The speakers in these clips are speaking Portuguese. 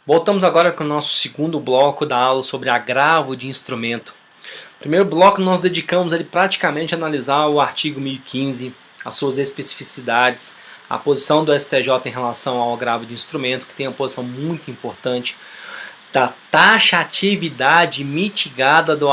Voltamos agora com o nosso segundo bloco da aula sobre agravo de instrumento. No primeiro bloco nós dedicamos ele praticamente a analisar o artigo 1015, as suas especificidades, a posição do STJ em relação ao agravo de instrumento, que tem uma posição muito importante, da taxatividade mitigada do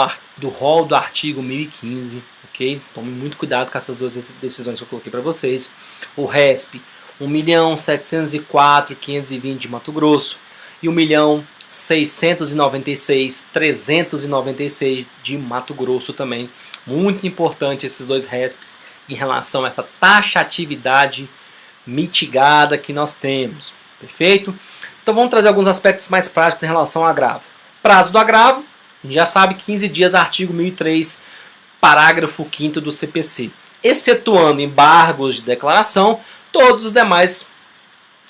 rol do artigo 1015, ok? Tome muito cuidado com essas duas decisões que eu coloquei para vocês. O RESP 1.704.520 de Mato Grosso e 1.696.396 de Mato Grosso também. Muito importante esses dois RESPs em relação a essa taxatividade mitigada que nós temos. Perfeito? Então vamos trazer alguns aspectos mais práticos em relação ao agravo. Prazo do agravo, a gente já sabe, 15 dias, artigo 1003, parágrafo 5º do CPC. Excetuando embargos de declaração, todos os demais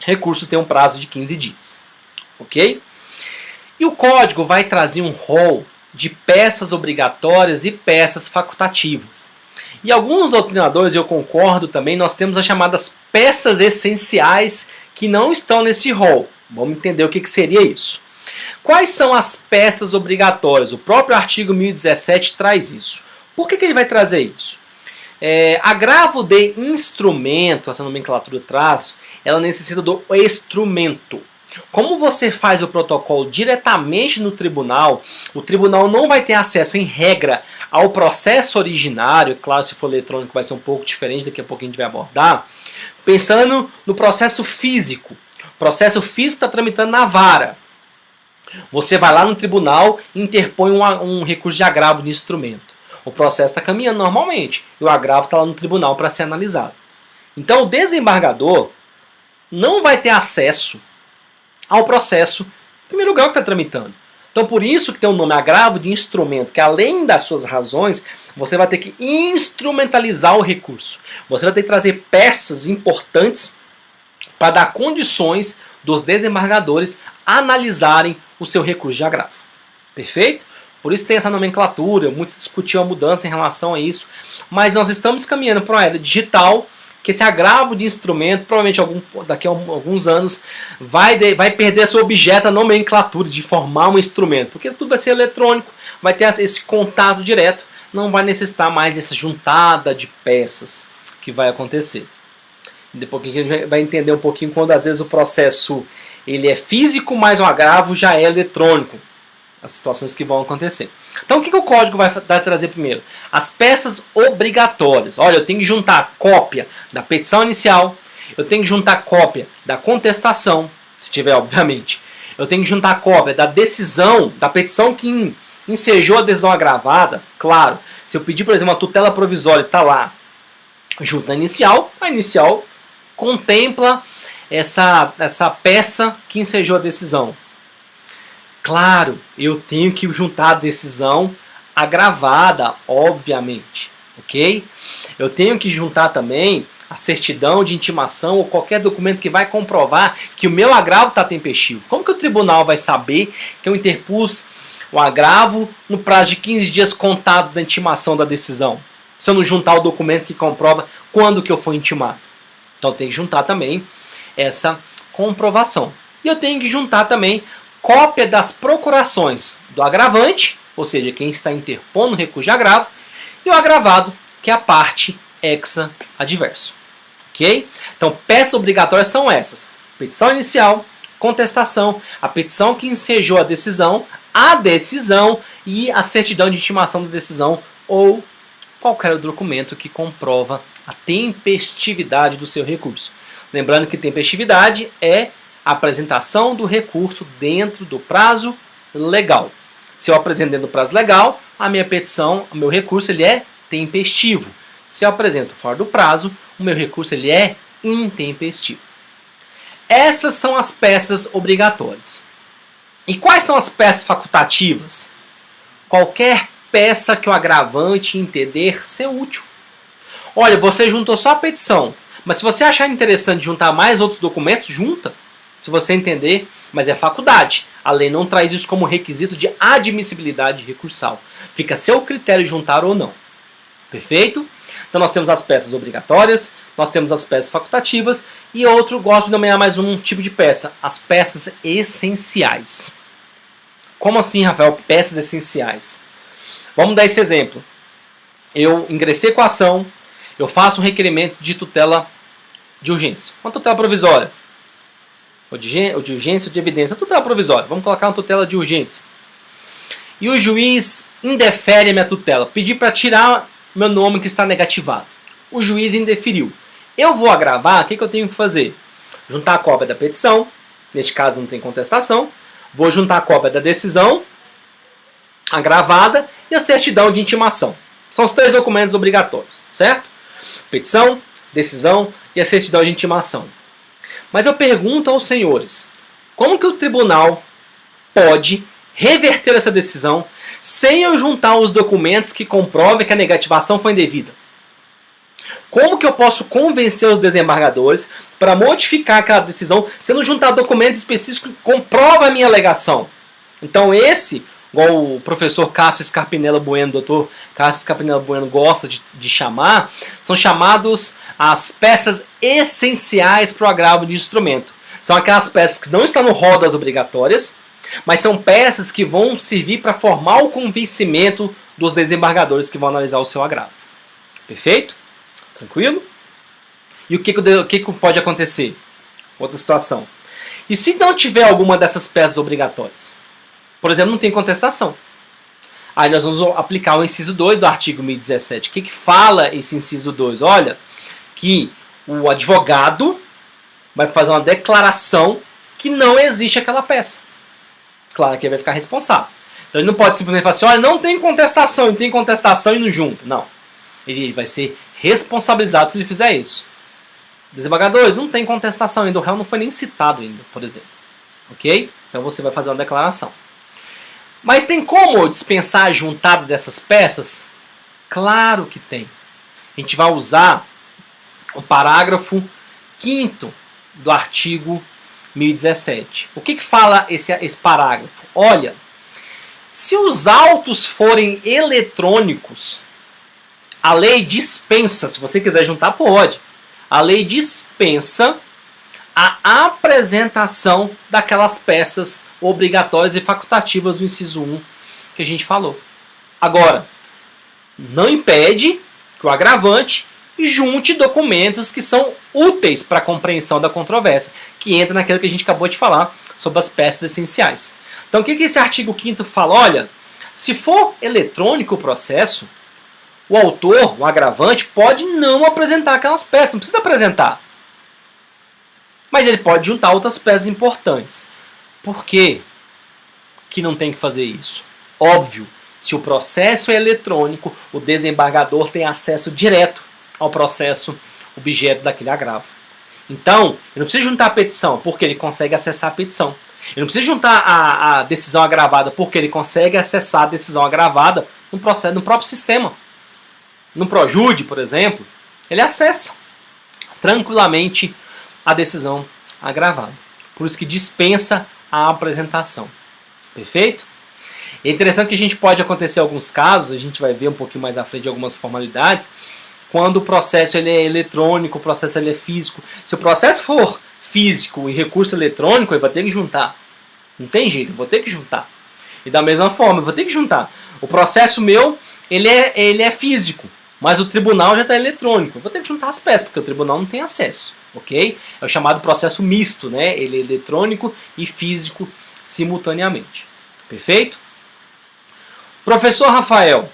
recursos têm um prazo de 15 dias. Ok? E o código vai trazer um rol de peças obrigatórias e peças facultativas. E alguns doutrinadores, eu concordo também, nós temos as chamadas peças essenciais que não estão nesse rol. Vamos entender o que seria isso. Quais são as peças obrigatórias? O próprio artigo 1017 traz isso. Por que ele vai trazer isso? Agravo de instrumento, essa nomenclatura traz, ela necessita do instrumento. Como você faz o protocolo diretamente no tribunal, o tribunal não vai ter acesso, em regra, ao processo originário. Claro, se for eletrônico vai ser um pouco diferente, daqui a pouco a gente vai abordar. Pensando no processo físico. O processo físico está tramitando na vara. Você vai lá no tribunal e interpõe um recurso de agravo de instrumento. O processo está caminhando normalmente e o agravo está lá no tribunal para ser analisado. Então o desembargador não vai ter acesso ao processo primeiro grau que está tramitando. Então por isso que tem o nome agravo de instrumento, que além das suas razões, você vai ter que instrumentalizar o recurso. Você vai ter que trazer peças importantes para dar condições dos desembargadores analisarem o seu recurso de agravo. Perfeito? Por isso tem essa nomenclatura, muitos discutiam a mudança em relação a isso, mas nós estamos caminhando para uma era digital, que esse agravo de instrumento, provavelmente daqui a alguns anos, vai perder a sua objeto, a nomenclatura de formar um instrumento, porque tudo vai ser eletrônico, vai ter esse contato direto, não vai necessitar mais dessa juntada de peças que vai acontecer. Depois a gente vai entender um pouquinho quando às vezes o processo ele é físico, mas o agravo já é eletrônico. As situações que vão acontecer. Então o que o código vai trazer primeiro? As peças obrigatórias. Olha, eu tenho que juntar cópia da petição inicial, eu tenho que juntar cópia da contestação, se tiver, obviamente. Eu tenho que juntar cópia da decisão, da petição que ensejou a decisão agravada. Claro, se eu pedir, por exemplo, uma tutela provisória e está lá junto à inicial, a inicial contempla essa peça que ensejou a decisão. Claro, eu tenho que juntar a decisão agravada, obviamente, ok? Eu tenho que juntar também a certidão de intimação ou qualquer documento que vai comprovar que o meu agravo está tempestivo. Como que o tribunal vai saber que eu interpus o agravo no prazo de 15 dias contados da intimação da decisão? Se eu não juntar o documento que comprova quando que eu fui intimado. Então eu tenho que juntar também essa comprovação. E eu tenho que juntar também cópia das procurações do agravante, ou seja, quem está interpondo o recurso de agravo, e o agravado, que é a parte ex-adverso. Ok? Então, peças obrigatórias são essas: petição inicial, contestação, a petição que ensejou a decisão e a certidão de intimação da decisão ou qualquer documento que comprova a tempestividade do seu recurso. Lembrando que tempestividade é a apresentação do recurso dentro do prazo legal. Se eu apresento dentro do prazo legal, a minha petição, o meu recurso, ele é tempestivo. Se eu apresento fora do prazo, o meu recurso ele é intempestivo. Essas são as peças obrigatórias. E quais são as peças facultativas? Qualquer peça que o agravante entender ser útil. Olha, você juntou só a petição, mas se você achar interessante juntar mais outros documentos, junta. Se você entender, mas é faculdade. A lei não traz isso como requisito de admissibilidade recursal. Fica a seu critério juntar ou não. Perfeito? Então nós temos as peças obrigatórias, nós temos as peças facultativas e outro gosto de nomear mais um tipo de peça, as peças essenciais. Como assim, Rafael, peças essenciais? Vamos dar esse exemplo. Eu ingressei com a ação, eu faço um requerimento de tutela de urgência, uma tutela provisória, ou de urgência ou de evidência, tutela provisória, vamos colocar uma tutela de urgência. E o juiz indefere a minha tutela, pedi para tirar meu nome que está negativado. O juiz indeferiu. Eu vou agravar, o que eu tenho que fazer? Juntar a cópia da petição, neste caso não tem contestação, vou juntar a cópia da decisão agravada e a certidão de intimação. São os 3 documentos obrigatórios, certo? Petição, decisão e a certidão de intimação. Mas eu pergunto aos senhores, como que o tribunal pode reverter essa decisão sem eu juntar os documentos que comprovem que a negativação foi indevida? Como que eu posso convencer os desembargadores para modificar aquela decisão se eu não juntar documentos específicos que comprovam a minha alegação? Então igual o professor Cássio Scarpinella Bueno, doutor Cássio Scarpinella Bueno gosta de chamar, são chamados as peças essenciais para o agravo de instrumento. São aquelas peças que não estão no rol das obrigatórias, mas são peças que vão servir para formar o convencimento dos desembargadores que vão analisar o seu agravo. Perfeito? Tranquilo? E o que pode acontecer? Outra situação. E se não tiver alguma dessas peças obrigatórias? Por exemplo, não tem contestação. Aí nós vamos aplicar o inciso 2 do artigo 1017. O que fala esse inciso 2? Olha, que o advogado vai fazer uma declaração que não existe aquela peça. Claro que ele vai ficar responsável. Então ele não pode simplesmente falar assim, olha, não tem contestação e não junta. Não. Ele vai ser responsabilizado se ele fizer isso. Desembargadores, não tem contestação ainda, o réu não foi nem citado ainda, por exemplo. Ok? Então você vai fazer uma declaração. Mas tem como dispensar a juntada dessas peças? Claro que tem. A gente vai usar o parágrafo 5º do artigo 1017. O que fala esse parágrafo? Olha, se os autos forem eletrônicos, a lei dispensa, se você quiser juntar, pode. A lei dispensa a apresentação daquelas peças obrigatórias e facultativas do inciso 1 que a gente falou. Agora, não impede que o agravante junte documentos que são úteis para a compreensão da controvérsia, que entra naquilo que a gente acabou de falar sobre as peças essenciais. Então, o que esse artigo 5º fala? Olha, se for eletrônico o processo, o autor, o agravante, pode não apresentar aquelas peças, não precisa apresentar. Mas ele pode juntar outras peças importantes. Por quê que não tem que fazer isso? Óbvio, se o processo é eletrônico, o desembargador tem acesso direto ao processo objeto daquele agravo. Então, ele não precisa juntar a petição, porque ele consegue acessar a petição. Ele não precisa juntar a decisão agravada, porque ele consegue acessar a decisão agravada no próprio sistema. No Projude, por exemplo, ele acessa tranquilamente a decisão agravada. Por isso que dispensa a apresentação. Perfeito? É interessante que a gente pode acontecer alguns casos, a gente vai ver um pouquinho mais à frente algumas formalidades, quando o processo ele é eletrônico, o processo ele é físico. Se o processo for físico e recurso eletrônico, ele vai ter que juntar. Não tem jeito, eu vou ter que juntar. E da mesma forma, eu vou ter que juntar. O processo meu, ele é físico, mas o tribunal já está eletrônico. Eu vou ter que juntar as peças, porque o tribunal não tem acesso. Ok? É o chamado processo misto, né? Ele é eletrônico e físico simultaneamente. Perfeito? Professor Rafael,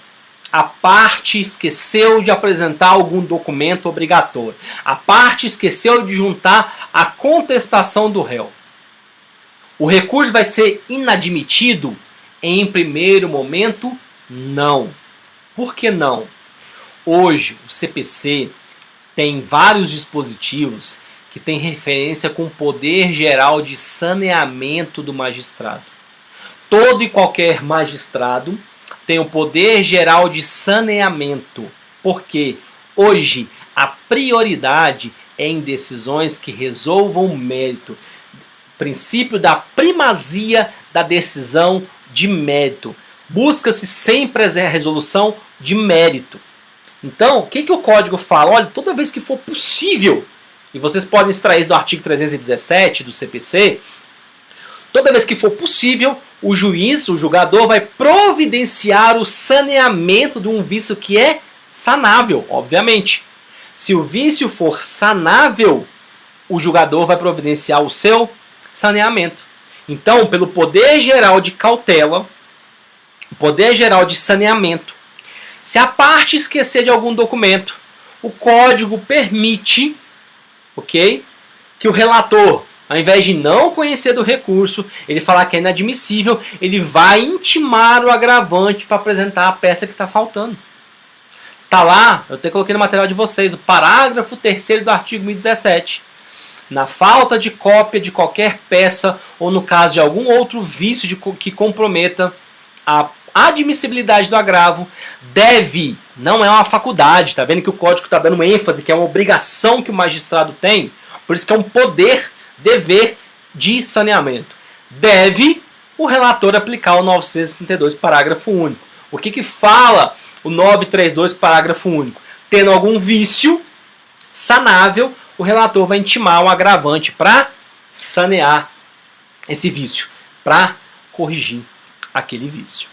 a parte esqueceu de apresentar algum documento obrigatório. A parte esqueceu de juntar a contestação do réu. O recurso vai ser inadmitido em primeiro momento? Não. Por que não? Hoje, o CPC tem vários dispositivos que têm referência com o poder geral de saneamento do magistrado. Todo e qualquer magistrado tem o poder geral de saneamento, porque hoje a prioridade é em decisões que resolvam o mérito. Princípio da primazia da decisão de mérito. Busca-se sempre a resolução de mérito. Então, o que o código fala? Olha, toda vez que for possível, e vocês podem extrair isso do artigo 317 do CPC, toda vez que for possível, o juiz, o julgador, vai providenciar o saneamento de um vício que é sanável, obviamente. Se o vício for sanável, o julgador vai providenciar o seu saneamento. Então, pelo poder geral de cautela, o poder geral de saneamento, se a parte esquecer de algum documento, o código permite, ok, que o relator, ao invés de não conhecer do recurso, ele falar que é inadmissível, ele vai intimar o agravante para apresentar a peça que está faltando. Está lá, eu até coloquei no material de vocês, o parágrafo 3º do artigo 1017. Na falta de cópia de qualquer peça ou no caso de algum outro vício que comprometa a admissibilidade do agravo, deve, não é uma faculdade, tá vendo que o código está dando ênfase, que é uma obrigação que o magistrado tem, por isso que é um poder, dever de saneamento. Deve o relator aplicar o 932, parágrafo único. O que fala o 932, parágrafo único? Tendo algum vício sanável, o relator vai intimar um agravante para sanear esse vício, para corrigir aquele vício.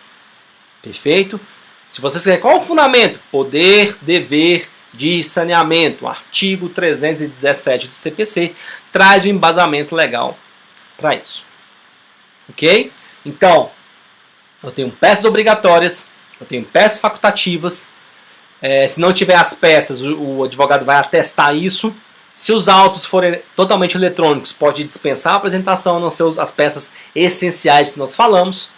Perfeito? Se você quiser, qual é o fundamento? Poder, dever de saneamento. Artigo 317 do CPC traz o embasamento legal para isso. Ok? Então, eu tenho peças obrigatórias, eu tenho peças facultativas. Se não tiver as peças, o advogado vai atestar isso. Se os autos forem totalmente eletrônicos, pode dispensar a apresentação, não ser as peças essenciais que nós falamos.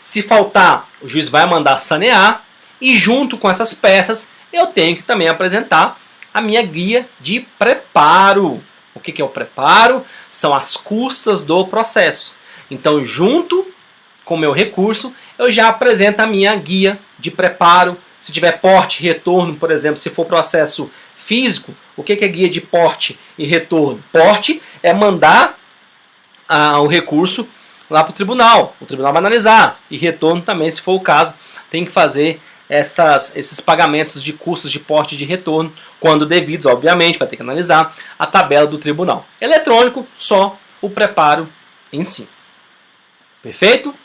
Se faltar, o juiz vai mandar sanear. E junto com essas peças, eu tenho que também apresentar a minha guia de preparo. O que é o preparo? São as custas do processo. Então, junto com o meu recurso, eu já apresento a minha guia de preparo. Se tiver porte e retorno, por exemplo, se for processo físico, o que é guia de porte e retorno? Porte é mandar o recurso lá para o tribunal vai analisar. E retorno também, se for o caso, tem que fazer esses pagamentos de custos de porte e de retorno, quando devidos, obviamente, vai ter que analisar a tabela do tribunal. Eletrônico, só o preparo em si. Perfeito?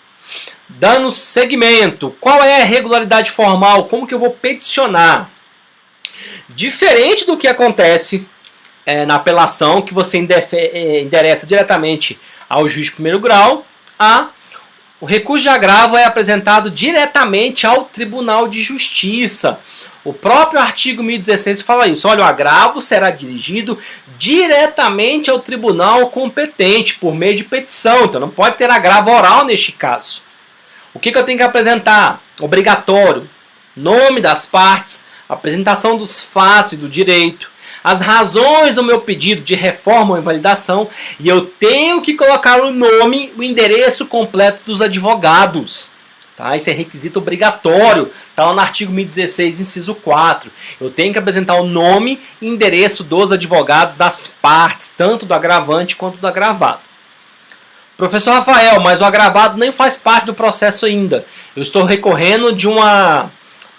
Dando seguimento, qual é a regularidade formal? Como que eu vou peticionar? Diferente do que acontece na apelação, que você endereça diretamente ao juiz de primeiro grau, o recurso de agravo é apresentado diretamente ao Tribunal de Justiça. O próprio artigo 1016 fala isso. Olha, o agravo será dirigido diretamente ao tribunal competente, por meio de petição. Então não pode ter agravo oral neste caso. O que eu tenho que apresentar? Obrigatório. Nome das partes, apresentação dos fatos e do direito, as razões do meu pedido de reforma ou invalidação, e eu tenho que colocar o nome, o endereço completo dos advogados. Tá? Isso é requisito obrigatório, está lá no artigo 1016, inciso 4. Eu tenho que apresentar o nome e endereço dos advogados das partes, tanto do agravante quanto do agravado. Professor Rafael, mas o agravado nem faz parte do processo ainda. Eu estou recorrendo de uma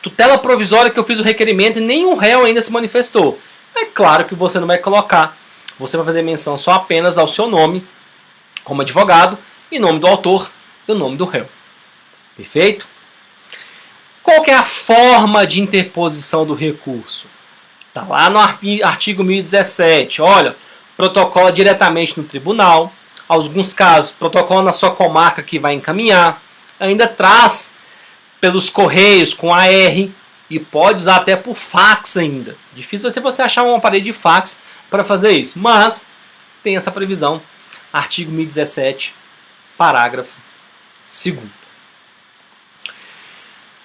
tutela provisória que eu fiz o requerimento e nenhum réu ainda se manifestou. É claro que você não vai colocar, você vai fazer menção só apenas ao seu nome como advogado, e nome do autor e o nome do réu. Perfeito? Qual que é a forma de interposição do recurso? Está lá no artigo 1017. Olha, protocola diretamente no tribunal. Alguns casos, protocola na sua comarca que vai encaminhar. Ainda traz pelos correios com AR. E pode usar até por fax ainda. Difícil vai ser você achar um aparelho de fax para fazer isso. Mas tem essa previsão. Artigo 1017, parágrafo 2º.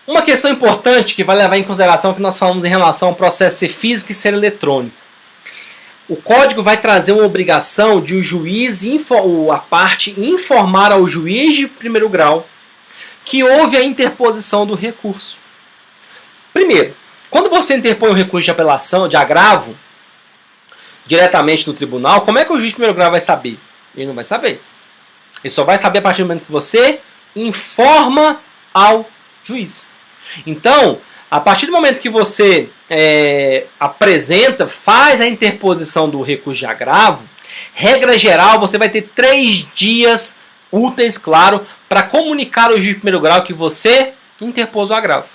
Uma questão importante que vai levar em consideração que nós falamos em relação ao processo ser físico e ser eletrônico. O código vai trazer uma obrigação de o juiz, a parte, informar ao juiz de primeiro grau que houve a interposição do recurso. Primeiro, quando você interpõe um recurso de apelação, de agravo, diretamente no tribunal, como é que o juiz de primeiro grau vai saber? Ele não vai saber. Ele só vai saber a partir do momento que você informa ao juiz. Então, A partir do momento que você faz a interposição do recurso de agravo, regra geral, você vai ter 3 dias úteis, claro, para comunicar ao juiz de primeiro grau que você interpôs o agravo.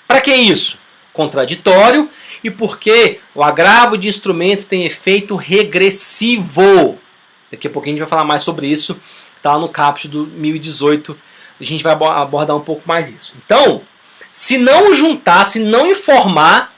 Para que isso? Contraditório e porque o agravo de instrumento tem efeito regressivo. Daqui a pouquinho a gente vai falar mais sobre isso, tá no caput do 1018, a gente vai abordar um pouco mais isso. Então, se não juntar, se não informar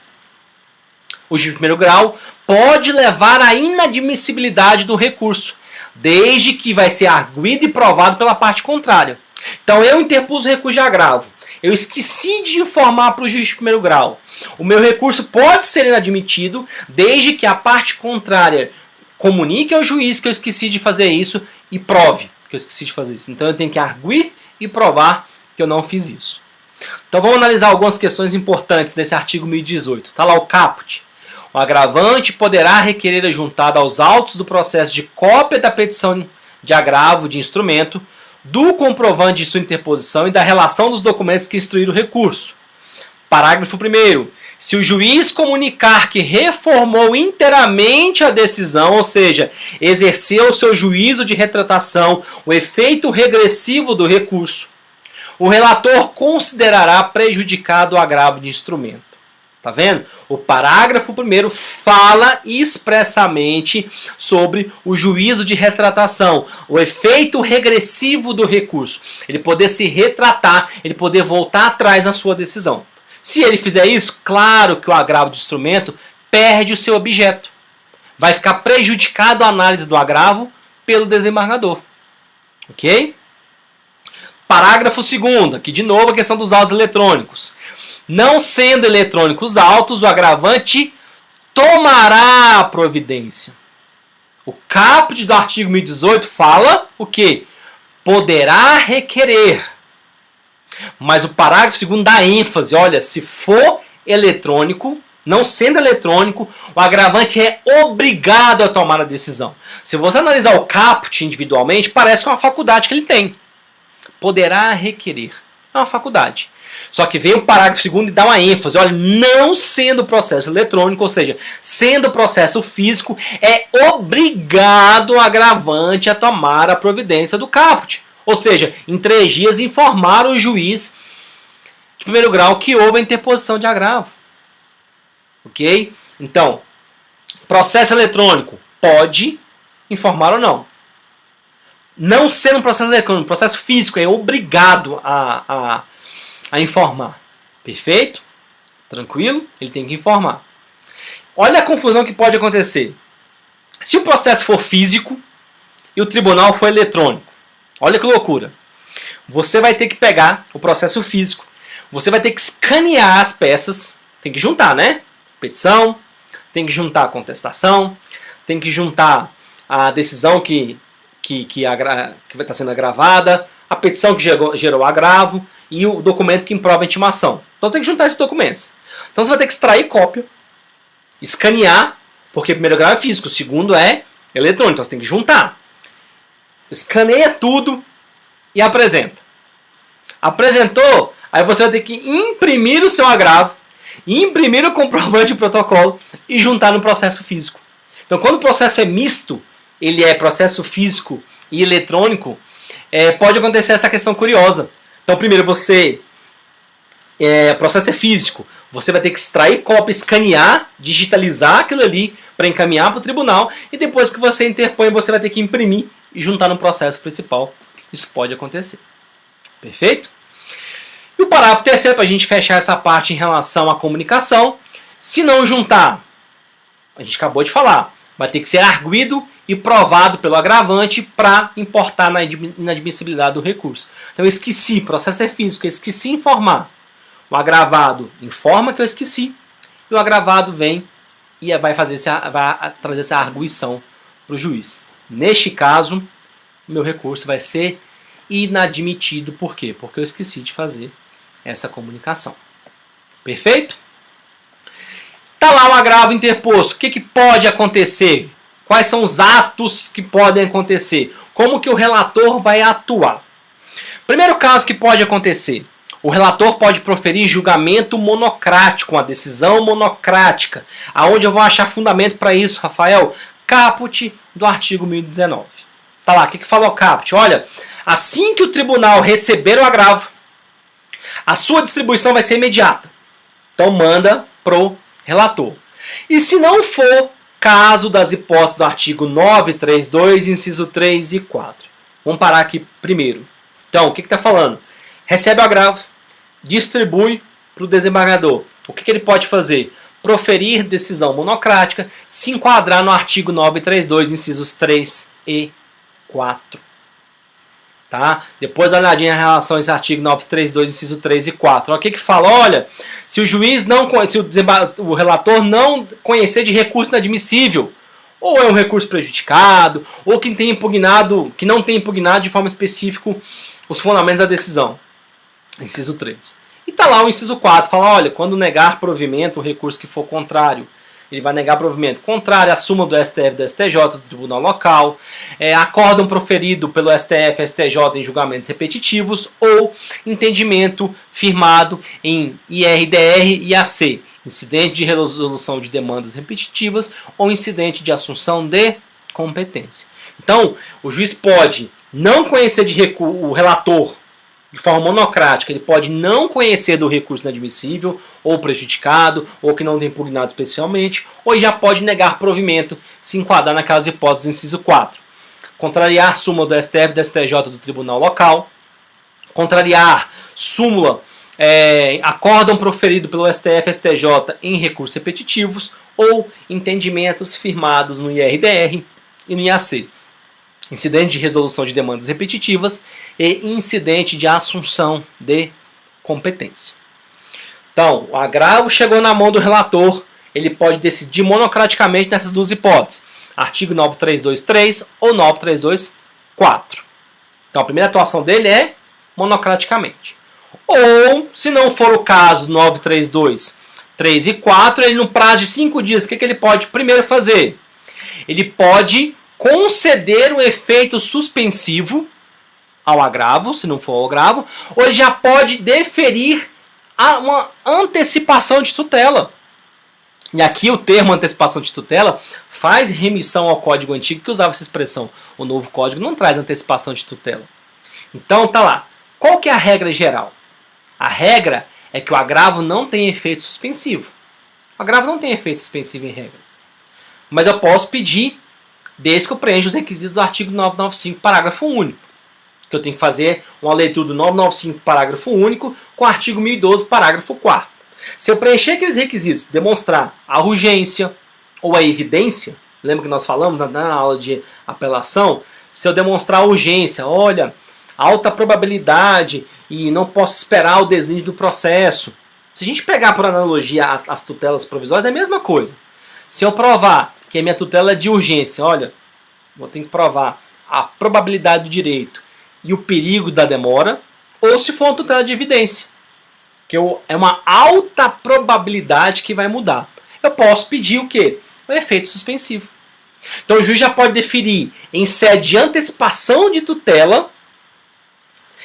o juiz de primeiro grau, pode levar à inadmissibilidade do recurso, desde que vai ser arguido e provado pela parte contrária. Então eu interpus o recurso de agravo, eu esqueci de informar para o juiz de primeiro grau. O meu recurso pode ser inadmitido, desde que a parte contrária comunique ao juiz que eu esqueci de fazer isso e prove que eu esqueci de fazer isso. Então eu tenho que arguir e provar que eu não fiz isso. Então vamos analisar algumas questões importantes desse artigo 1018. Está lá o caput. O agravante poderá requerer juntada aos autos do processo de cópia da petição de agravo de instrumento, do comprovante de sua interposição e da relação dos documentos que instruíram o recurso. Parágrafo 1º. Se o juiz comunicar que reformou inteiramente a decisão, ou seja, exerceu o seu juízo de retratação, o efeito regressivo do recurso, o relator considerará prejudicado o agravo de instrumento. Tá vendo? O parágrafo 1º fala expressamente sobre o juízo de retratação, o efeito regressivo do recurso. Ele poder se retratar, ele poder voltar atrás na sua decisão. Se ele fizer isso, claro que o agravo de instrumento perde o seu objeto. Vai ficar prejudicado a análise do agravo pelo desembargador. Ok? Parágrafo 2º, aqui de novo a questão dos autos eletrônicos. Não sendo eletrônicos autos, o agravante tomará a providência. O caput do artigo 1018 fala o quê? Poderá requerer. Mas o parágrafo 2º dá ênfase. Olha, se for eletrônico, não sendo eletrônico, o agravante é obrigado a tomar a decisão. Se você analisar o caput individualmente, parece que é uma faculdade que ele tem. Poderá requerer. É uma faculdade. Só que vem o parágrafo 2º e dá uma ênfase. Olha, não sendo processo eletrônico, ou seja, sendo processo físico, é obrigado o agravante a tomar a providência do caput. Ou seja, em 3 dias informar o juiz de primeiro grau que houve a interposição de agravo. Ok? Então, processo eletrônico pode informar ou não. Não sendo um processo eletrônico, processo físico, é obrigado a informar. Perfeito? Tranquilo? Ele tem que informar. Olha a confusão que pode acontecer. Se o processo for físico e o tribunal for eletrônico, olha que loucura. Você vai ter que pegar o processo físico, você vai ter que escanear as peças, tem que juntar, né? Petição, tem que juntar a contestação, tem que juntar a decisão que vai estar sendo agravada, a petição que gerou o agravo e o documento que improva a intimação. Então você tem que juntar esses documentos. Então você vai ter que extrair cópia, escanear, porque o primeiro grau é físico, o segundo é eletrônico, então você tem que juntar. Escaneia tudo e apresenta. Apresentou, aí você vai ter que imprimir o seu agravo, imprimir o comprovante de protocolo e juntar no processo físico. Então quando o processo é misto, ele é processo físico e eletrônico, pode acontecer essa questão curiosa. Então primeiro o processo é físico, você vai ter que extrair cópia, escanear, digitalizar aquilo ali para encaminhar para o tribunal e depois que você interpõe, você vai ter que imprimir e juntar no processo principal. Isso pode acontecer. Perfeito? E o parágrafo 3º, para a gente fechar essa parte em relação à comunicação, se não juntar, a gente acabou de falar, vai ter que ser arguido e provado pelo agravante para importar na inadmissibilidade do recurso. Então eu esqueci, processo é físico, eu esqueci de informar. O agravado informa que eu esqueci e o agravado vem e vai trazer essa arguição para o juiz. Neste caso, meu recurso vai ser inadmitido. Por quê? Porque eu esqueci de fazer essa comunicação. Perfeito? Está lá um agravo interposto. O que pode acontecer? Quais são os atos que podem acontecer? Como que o relator vai atuar? Primeiro caso que pode acontecer. O relator pode proferir julgamento monocrático, uma decisão monocrática. Aonde eu vou achar fundamento para isso, Rafael? Caput do artigo 1019. Tá lá, o que falou o caput? Olha, assim que o tribunal receber o agravo, a sua distribuição vai ser imediata. Então manda pro relator. E se não for caso das hipóteses do artigo 932, inciso 3 e 4. Vamos parar aqui primeiro. Então, o que está falando? Recebe o agravo, distribui para o desembargador. O que ele pode fazer? Proferir decisão monocrática, se enquadrar no artigo 932, incisos 3 e 4. Tá? Depois dá uma olhadinha em relação a esse artigo 932, inciso 3 e 4. O que fala? Olha, se o juiz não, se o relator não conhecer de recurso inadmissível, ou é um recurso prejudicado, ou que não tem impugnado de forma específica os fundamentos da decisão. Inciso 3. E está lá o inciso 4, fala, olha, quando negar provimento, o recurso que for contrário, ele vai negar provimento contrário à súmula do STF e do STJ, do tribunal local, acórdão proferido pelo STF e STJ em julgamentos repetitivos, ou entendimento firmado em IRDR e AC, incidente de resolução de demandas repetitivas ou incidente de assunção de competência. Então, o juiz pode não conhecer o relator de forma monocrática, ele pode não conhecer do recurso inadmissível, ou prejudicado, ou que não tem impugnado especialmente, ou já pode negar provimento, se enquadrar naquelas hipóteses do inciso 4. Contrariar a súmula do STF e do STJ do tribunal local, contrariar súmula, acórdão proferido pelo STF e STJ em recursos repetitivos, ou entendimentos firmados no IRDR e no IAC. Incidente de resolução de demandas repetitivas e incidente de assunção de competência. Então, o agravo chegou na mão do relator, ele pode decidir monocraticamente nessas duas hipóteses. Artigo 9323 ou 9324. Então, a primeira atuação dele é monocraticamente. Ou, se não for o caso 932, 3 e 4, ele no prazo de 5 dias, o que ele pode primeiro fazer? Ele pode conceder o efeito suspensivo ao agravo, se não for ao agravo, ou ele já pode deferir uma antecipação de tutela. E aqui o termo antecipação de tutela faz remissão ao código antigo que usava essa expressão. O novo código não traz antecipação de tutela. Então tá lá. Qual que é a regra geral? A regra é que o agravo não tem efeito suspensivo. O agravo não tem efeito suspensivo em regra. Mas eu posso pedir desde que eu preencha os requisitos do artigo 995, parágrafo único. Que eu tenho que fazer uma leitura do 995, parágrafo único, com o artigo 1012, parágrafo 4º. Se eu preencher aqueles requisitos, demonstrar a urgência ou a evidência, lembra que nós falamos na aula de apelação? Se eu demonstrar a urgência, olha, alta probabilidade e não posso esperar o desígnio do processo. Se a gente pegar por analogia as tutelas provisórias, é a mesma coisa. Se eu provar que a minha tutela é de urgência, olha, vou ter que provar a probabilidade do direito e o perigo da demora, ou se for uma tutela de evidência, que é uma alta probabilidade que vai mudar. Eu posso pedir o quê? O efeito suspensivo. Então o juiz já pode deferir em sede de antecipação de tutela,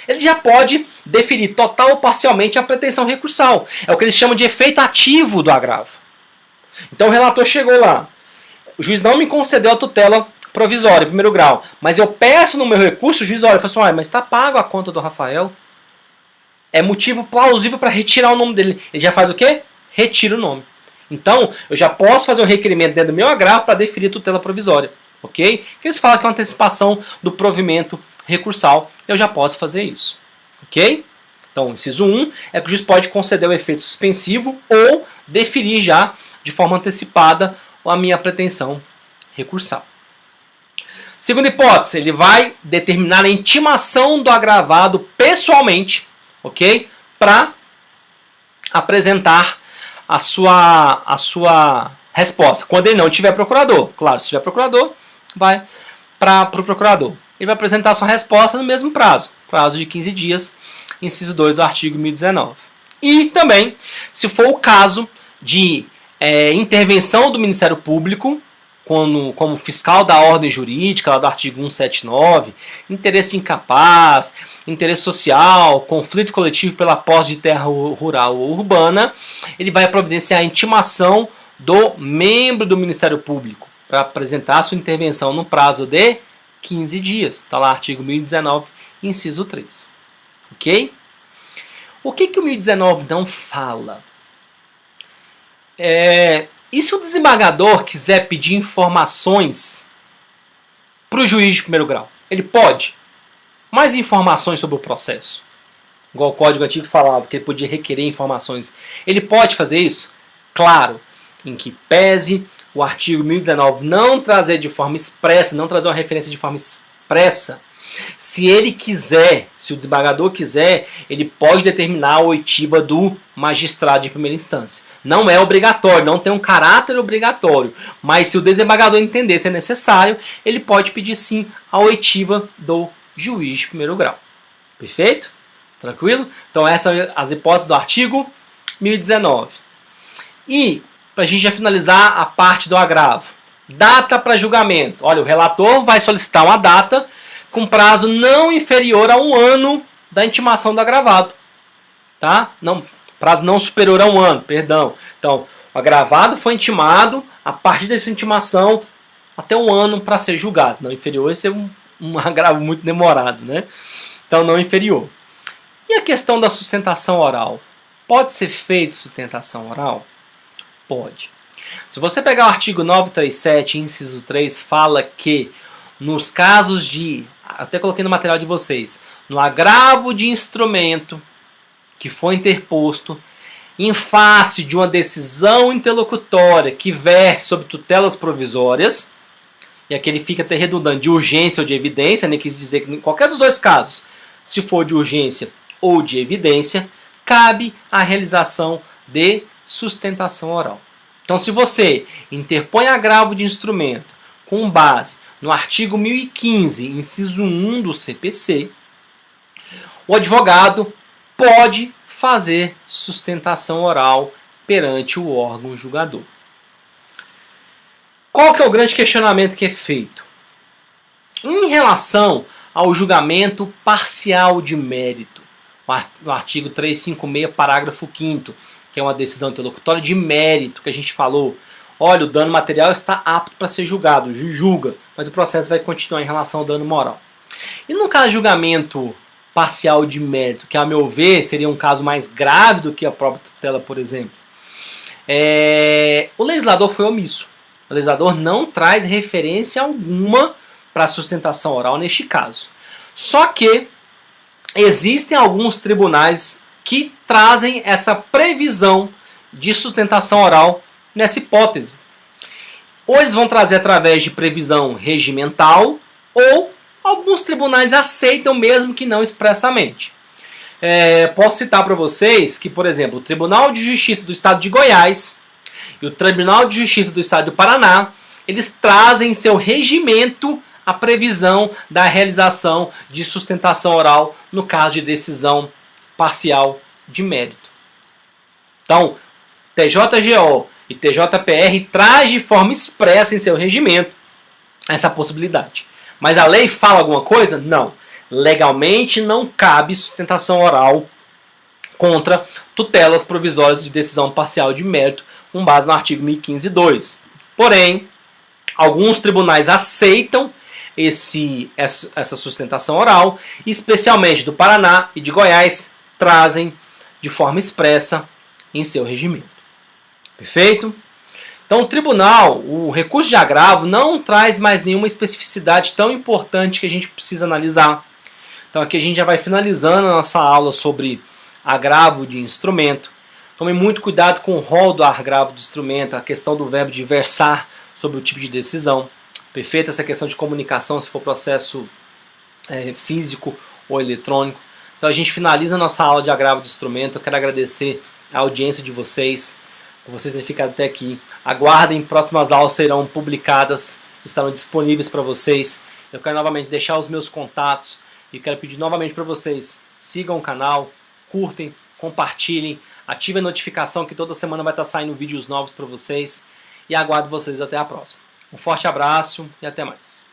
ele já pode deferir total ou parcialmente a pretensão recursal. É o que eles chamam de efeito ativo do agravo. Então o relator chegou lá, o juiz não me concedeu a tutela provisória, em primeiro grau, mas eu peço no meu recurso, o juiz olha e fala assim, mas está pago a conta do Rafael, é motivo plausível para retirar o nome dele. Ele já faz o quê? Retira o nome. Então, eu já posso fazer um requerimento dentro do meu agravo para deferir a tutela provisória. Ok? Que eles falam que é uma antecipação do provimento recursal. Eu já posso fazer isso. Ok? Então, inciso 1 é que o juiz pode conceder o efeito suspensivo ou deferir já de forma antecipada a minha pretensão recursal. Segunda hipótese, ele vai determinar a intimação do agravado pessoalmente, ok? Para apresentar a sua resposta. Quando ele não tiver procurador. Claro, se tiver procurador, vai para o procurador. Ele vai apresentar a sua resposta no mesmo prazo. Prazo de 15 dias, inciso 2 do artigo 1019. E também, se for o caso de intervenção do Ministério Público, como fiscal da ordem jurídica, lá do artigo 179, interesse de incapaz, interesse social, conflito coletivo pela posse de terra rural ou urbana, ele vai providenciar a intimação do membro do Ministério Público para apresentar sua intervenção no prazo de 15 dias. Está lá artigo 1019, inciso 3. Ok? O que o 1019 não fala? E se o desembargador quiser pedir informações para o juiz de primeiro grau? Ele pode. Mais informações sobre o processo. Igual o Código Antigo falava, que ele podia requerer informações. Ele pode fazer isso? Claro. Em que pese o artigo 1019 não trazer de forma expressa, não trazer uma referência de forma expressa, se ele quiser, se o desembargador quiser, ele pode determinar a oitiva do magistrado de primeira instância. Não é obrigatório, não tem um caráter obrigatório, mas se o desembargador entender se é necessário, ele pode pedir sim a oitiva do juiz de primeiro grau. Perfeito? Tranquilo? Então essas são as hipóteses do artigo 1019. E, para a gente já finalizar a parte do agravo, data para julgamento. Olha, o relator vai solicitar uma data com prazo não inferior a 1 ano da intimação do agravado. Tá? Não, prazo não superior a 1 ano, perdão. Então, o agravado foi intimado, a partir dessa intimação, até 1 ano para ser julgado. Não inferior, esse é um agravo muito demorado, né? Então, não inferior. E a questão da sustentação oral? Pode ser feito sustentação oral? Pode. Se você pegar o artigo 937, inciso 3, fala que nos casos de, até coloquei no material de vocês, no agravo de instrumento que foi interposto em face de uma decisão interlocutória que verse sobre tutelas provisórias, e aqui ele fica até redundante, de urgência ou de evidência, né? Quis dizer que em qualquer dos dois casos, se for de urgência ou de evidência, cabe a realização de sustentação oral. Então, se você interpõe agravo de instrumento com base no artigo 1015, inciso 1 do CPC, o advogado pode fazer sustentação oral perante o órgão julgador. Qual que é o grande questionamento que é feito? Em relação ao julgamento parcial de mérito, o artigo 356, parágrafo 5º, que é uma decisão interlocutória de mérito, que a gente falou, olha, o dano material está apto para ser julgado, o juiz julga, mas o processo vai continuar em relação ao dano moral. E no caso de julgamento parcial de mérito, que a meu ver seria um caso mais grave do que a própria tutela, por exemplo, o legislador foi omisso. O legislador não traz referência alguma para a sustentação oral neste caso. Só que existem alguns tribunais que trazem essa previsão de sustentação oral nessa hipótese. Ou eles vão trazer através de previsão regimental, ou alguns tribunais aceitam mesmo que não expressamente. Posso citar para vocês que, por exemplo, o Tribunal de Justiça do Estado de Goiás e o Tribunal de Justiça do Estado do Paraná, eles trazem em seu regimento a previsão da realização de sustentação oral no caso de decisão parcial de mérito. Então, TJGO e TJPR traz de forma expressa em seu regimento essa possibilidade. Mas a lei fala alguma coisa? Não. Legalmente não cabe sustentação oral contra tutelas provisórias de decisão parcial de mérito, com base no artigo 1015.2. Porém, alguns tribunais aceitam essa sustentação oral, especialmente do Paraná e de Goiás, trazem de forma expressa em seu regimento. Perfeito? Então, o tribunal, o recurso de agravo, não traz mais nenhuma especificidade tão importante que a gente precisa analisar. Então, aqui a gente já vai finalizando a nossa aula sobre agravo de instrumento. Tome muito cuidado com o rol do agravo de instrumento, a questão do verbo de versar sobre o tipo de decisão. Perfeito? Essa questão de comunicação, se for processo físico ou eletrônico. Então, a gente finaliza a nossa aula de agravo de instrumento. Eu quero agradecer a audiência de vocês, por vocês terem ficado até aqui. Aguardem, próximas aulas serão publicadas, estarão disponíveis para vocês. Eu quero novamente deixar os meus contatos e quero pedir novamente para vocês, sigam o canal, curtem, compartilhem, ativem a notificação que toda semana vai estar saindo vídeos novos para vocês e aguardo vocês até a próxima. Um forte abraço e até mais.